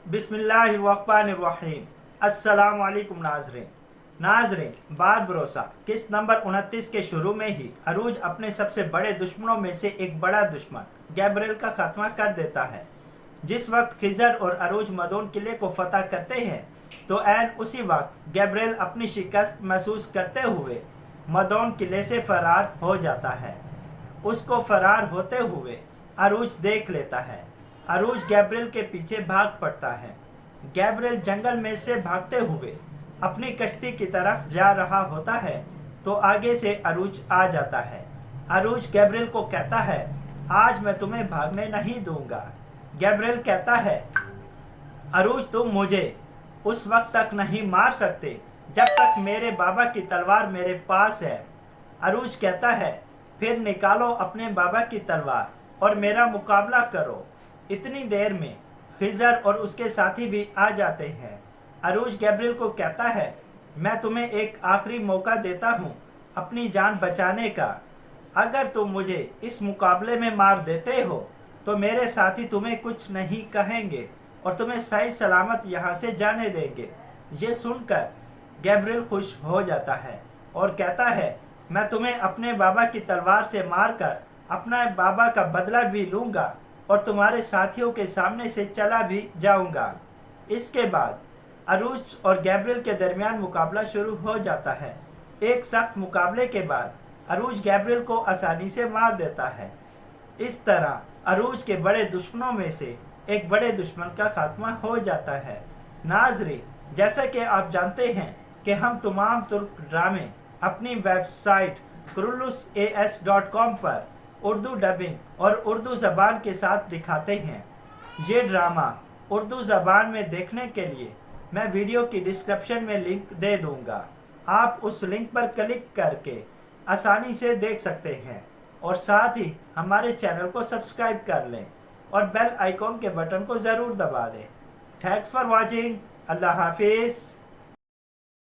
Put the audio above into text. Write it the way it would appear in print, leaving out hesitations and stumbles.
बिस्मिल्लाहिर्रहमानिर्रहीम। अस्सलाम वालेकुम नाज़रीन, बार भरोसा किस्त नंबर 29 के शुरू में ही अरूज अपने सबसे बड़े दुश्मनों में से एक बड़ा दुश्मन गैब्रिएल का खात्मा कर देता है। जिस वक्त खिज़र और अरूज मदोन किले को फतह करते हैं तो ऐन उसी वक्त गैब्रिएल अपनी शिकस्त महसूस करते हुए मदोन किले से फरार हो जाता है। उसको फरार होते हुए अरूज देख लेता है। अरूज गैब्रिएल के पीछे भाग पड़ता है। गैब्रिएल जंगल में से भागते हुए अपनी कश्ती की तरफ जा रहा होता है तो आगे से अरूज आ जाता है। अरूज गैब्रिएल को कहता है, आज मैं तुम्हें भागने नहीं दूंगा। गैब्रिएल कहता है, अरूज तुम मुझे उस वक्त तक नहीं मार सकते जब तक मेरे बाबा की तलवार मेरे पास है। अरूज कहता है, फिर निकालो अपने बाबा की तलवार और मेरा मुकाबला करो। इतनी देर में खिज़र और उसके साथी भी आ जाते हैं। अरूज गैब्रिएल को कहता है, मैं तुम्हें एक आखिरी मौका देता हूँ अपनी जान बचाने का। अगर तुम मुझे इस मुकाबले में मार देते हो तो मेरे साथी तुम्हें कुछ नहीं कहेंगे और तुम्हें सही सलामत यहाँ से जाने देंगे। ये सुनकर गैब्रिएल खुश हो जाता है और कहता है, मैं तुम्हें अपने बाबा की तलवार से मारकर अपना बाबा का बदला भी लूँगा और तुम्हारे साथियों के सामने से चला भी जाऊँगा। इसके बाद अरूज और गैब्रिएल के दरमियान मुकाबला शुरू हो जाता है। एक सख्त मुकाबले के बाद अरूज गैब्रिएल को आसानी से मार देता है। इस तरह अरूज के बड़े दुश्मनों में से एक बड़े दुश्मन का खात्मा हो जाता है। नाज़रीन, जैसा कि आप जानते हैं कि हम तमाम तुर्क ड्रामे अपनी वेबसाइट kurulusas.com पर उर्दू डबिंग और उर्दू ज़बान के साथ दिखाते हैं। ये ड्रामा उर्दू ज़बान में देखने के लिए मैं वीडियो की डिस्क्रिप्शन में लिंक दे दूंगा। आप उस लिंक पर क्लिक करके आसानी से देख सकते हैं और साथ ही हमारे चैनल को सब्सक्राइब कर लें और बेल आइकॉन के बटन को ज़रूर दबा दें। Thanks for watching. अल्लाह हाफिज़।